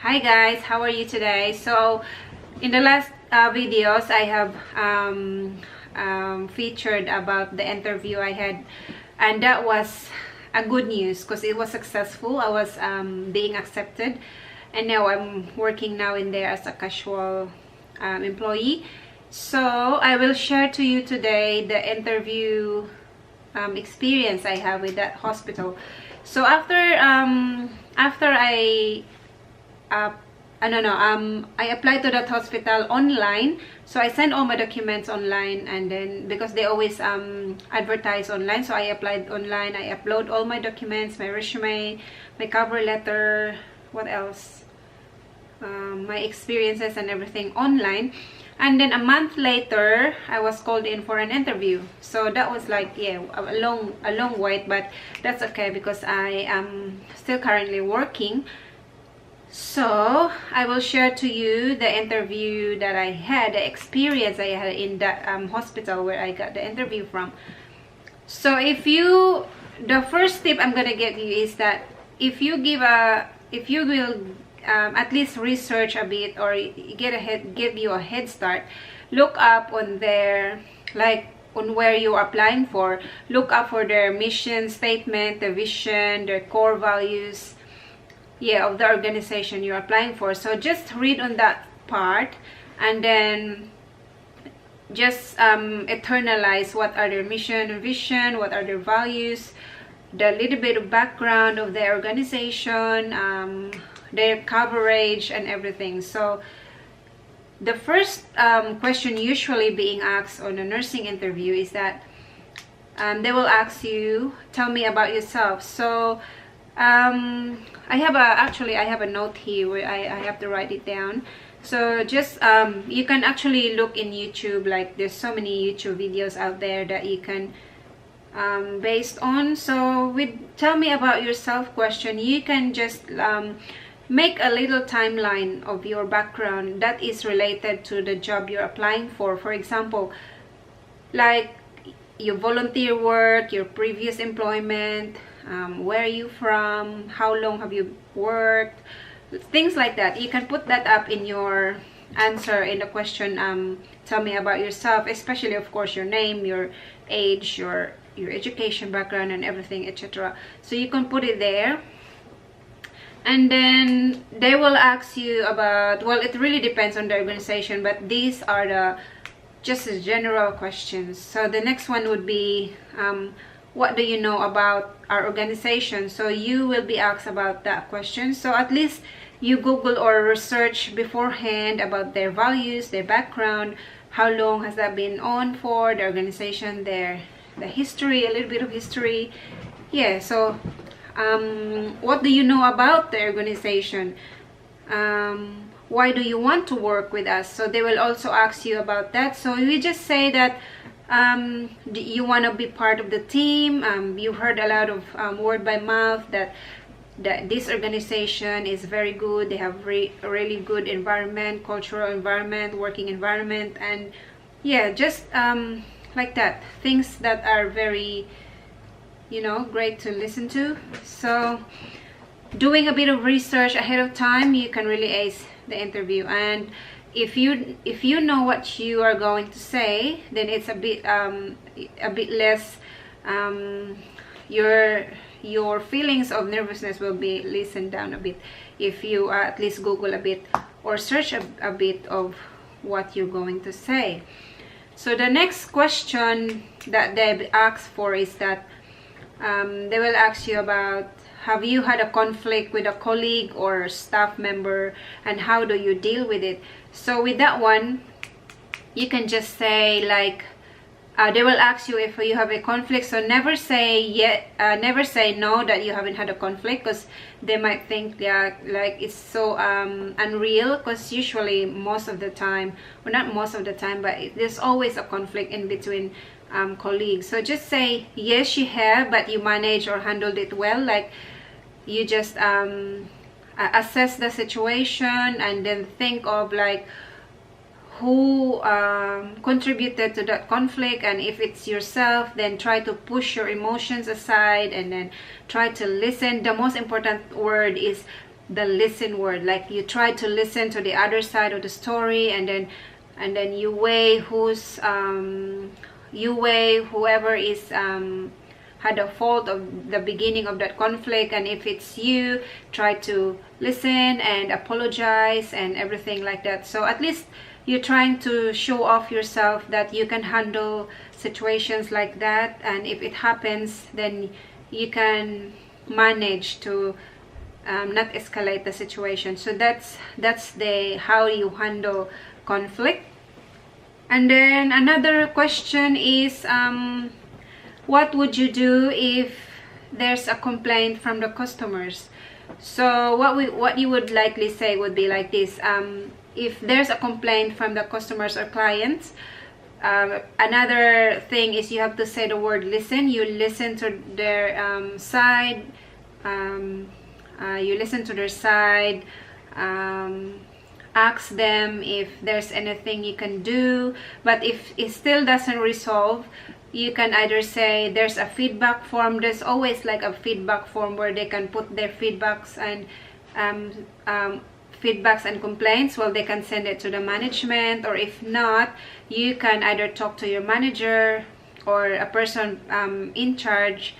Hi guys, how are you today? So in the last videos I have featured about the interview I had, and that was a good news because it was successful. I was being accepted, and now I'm working now in there as a casual employee. So I will share to you today the interview experience I have with that hospital. So after I applied to that hospital online. So I sent all my documents online, and then because they always advertise online, so I applied online. I upload all my documents, my resume, my cover letter, what else, my experiences and everything online. And then a month later I was called in for an interview. So that was like, yeah, a long wait, but that's okay because I am still currently working. So I will share to you the interview that I had, the experience I had in that hospital where I got the interview from. So the first tip I'm gonna give you is that if you will at least research a bit, or give you a head start, look up on their, like, on where you are applying for, look up for their mission statement, the vision, their core values, yeah, of the organization you're applying for. So just read on that part, and then just internalize what are their mission and vision, what are their values, the little bit of background of the organization, their coverage and everything. So the first question usually being asked on a nursing interview is that they will ask you, tell me about yourself. So I have a note here where I have to write it down. So just you can actually look in YouTube, like there's so many YouTube videos out there that you can based on. So with tell me about yourself question, you can just make a little timeline of your background that is related to the job you're applying for. For example, like your volunteer work, your previous employment, where are you from, how long have you worked, things like that. You can put that up in your answer in the question, tell me about yourself, especially of course your name, your age, your education background and everything, etc. So you can put it there. And then they will ask you about, well, it really depends on the organization, but these are the just the general questions. So the next one would be, what do you know about our organization? So you will be asked about that question. So at least you Google or research beforehand about their values, their background, how long has that been on for, the organization, the history, a little bit of history. Yeah, so what do you know about the organization? Why do you want to work with us? So they will also ask you about that. So you just say that you want to be part of the team. You heard a lot of word by mouth that this organization is very good. They have really good environment, cultural environment, working environment, and yeah, just like that, things that are very, you know, great to listen to. So doing a bit of research ahead of time, you can really ace the interview. And if you know what you are going to say, then it's a bit less, your feelings of nervousness will be listened down a bit if you at least Google a bit or search a bit of what you're going to say. So the next question that they ask for is that they will ask you about, have you had a conflict with a colleague or staff member, and how do you deal with it? So with that one, you can just say, like, they will ask you if you have a conflict. So never say never say no that you haven't had a conflict, because they might think that like it's so unreal, because usually most of the time, well, not most of the time, but there's always a conflict in between colleagues. So just say yes, you have, but you managed or handled it well. Like you just assess the situation and then think of like who contributed to that conflict, and if it's yourself, then try to push your emotions aside and then try to listen. The most important word is the listen word. Like you try to listen to the other side of the story, and then you weigh whoever is had a fault of the beginning of that conflict, and if it's you, try to listen and apologize and everything like that. So at least you're trying to show off yourself that you can handle situations like that, and if it happens, then you can manage to not escalate the situation. So that's the how you handle conflict. And then another question is, what would you do if there's a complaint from the customers? So what you would likely say would be like this: if there's a complaint from the customers or clients, another thing is you have to say the word listen. You listen to their side. You listen to their side. Ask them if there's anything you can do. But if it still doesn't resolve, you can either say there's a feedback form. There's always like a feedback form where they can put their feedbacks and complaints. Well, they can send it to the management, or if not, you can either talk to your manager or a person in charge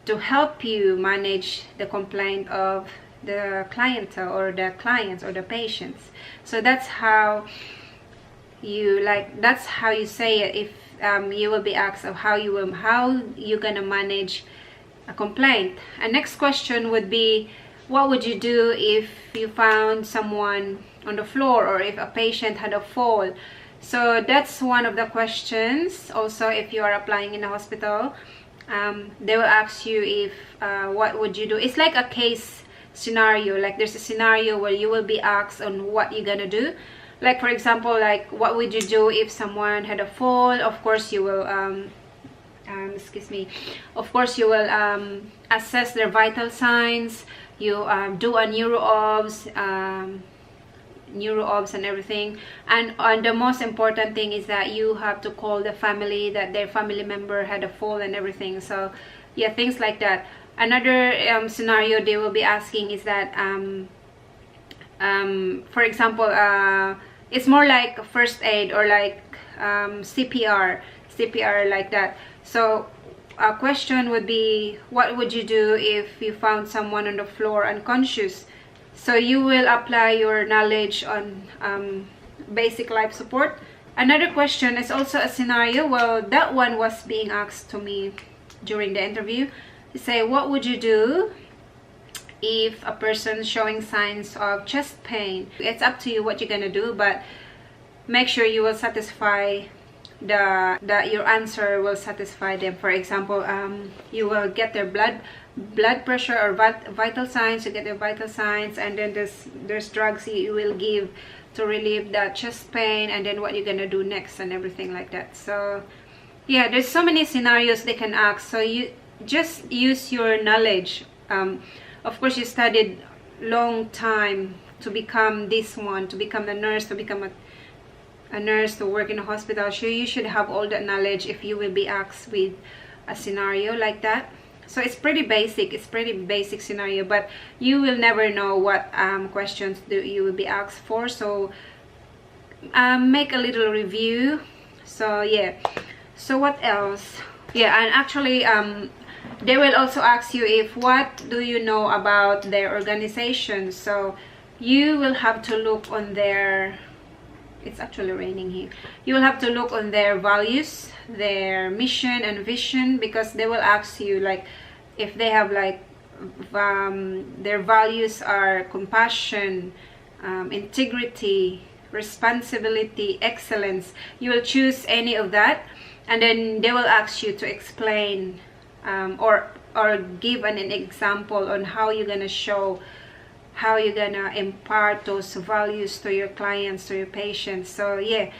to help you manage the complaint of the clientele or the clients or the patients. So that's how you say it if you will be asked of how you're gonna manage a complaint. And next question would be, what would you do if you found someone on the floor, or if a patient had a fall? So that's one of the questions. Also, if you are applying in a hospital, they will ask you if what would you do. It's like a case scenario. Like there's a scenario where you will be asked on what you're gonna do. Like for example, like what would you do if someone had a fall? Of course you will of course you will assess their vital signs. You do a neuro-obs and everything, and the most important thing is that you have to call the family that their family member had a fall and everything. So yeah, things like that. Another scenario they will be asking is that for example, it's more like first aid or like CPR like that. So a question would be, what would you do if you found someone on the floor unconscious? So you will apply your knowledge on basic life support. Another question is also a scenario. Well, that one was being asked to me during the interview. Say, what would you do if a person showing signs of chest pain? It's up to you what you're gonna do, but make sure you will satisfy your answer will satisfy them. For example, you will get their blood pressure or vital signs. You get their vital signs, and then there's drugs you will give to relieve that chest pain, and then what you're gonna do next and everything like that. So yeah, there's so many scenarios they can ask. So you just use your knowledge. Of course, you studied long time to become this one, to become a nurse, to become a nurse, to work in a hospital. So you should have all that knowledge if you will be asked with a scenario like that. So it's pretty basic scenario, but you will never know what questions you will be asked for. So make a little review. So yeah, so what else? Yeah, and actually they will also ask you if what do you know about their organization. So you will have to look on their, it's actually raining here, you will have to look on their values, their mission and vision, because they will ask you like if they have like their values are compassion, integrity, responsibility, excellence. You will choose any of that, and then they will ask you to explain or give an example on how you're gonna show, how you're gonna impart those values to your clients, to your patients. So yeah,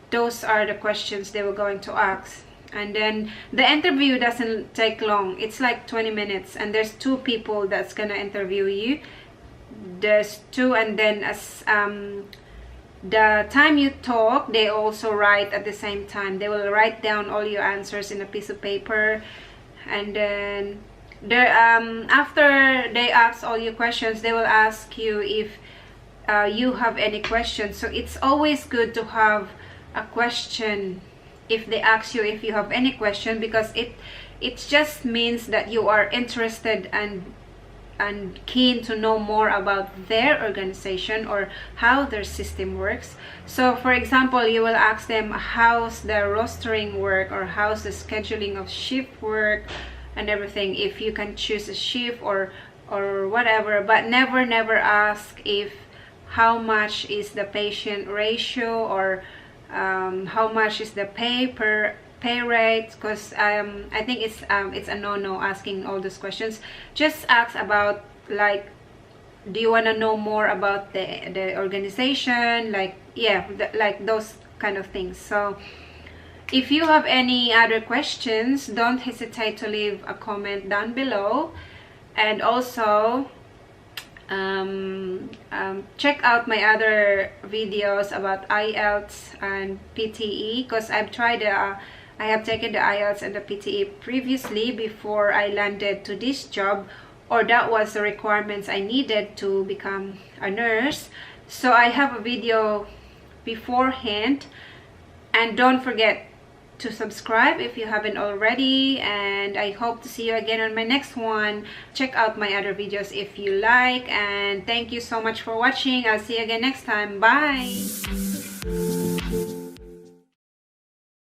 those are the questions they were going to ask. And then the interview doesn't take long. It's like 20 minutes, and there's 2 people that's gonna interview you. There's 2, and then as the time you talk, they also write at the same time. They will write down all your answers in a piece of paper, and then after they ask all your questions, they will ask you if you have any questions. So it's always good to have a question if they ask you if you have any question, because it just means that you are interested and keen to know more about their organization or how their system works. So for example, you will ask them how's the rostering work, or how's the scheduling of shift work and everything, if you can choose a shift or whatever. But never ask if how much is the patient ratio, or how much is the pay rate, because I think it's a no asking all those questions. Just ask about, like, do you want to know more about the organization, like, yeah, like those kind of things. So if you have any other questions, don't hesitate to leave a comment down below. And also check out my other videos about IELTS and PTE, because I've tried I have taken the IELTS and the PTE previously before I landed to this job, or that was the requirements I needed to become a nurse. So I have a video beforehand. And don't forget to subscribe if you haven't already, and I hope to see you again on my next one. Check out my other videos if you like, and thank you so much for watching. I'll see you again next time. Bye.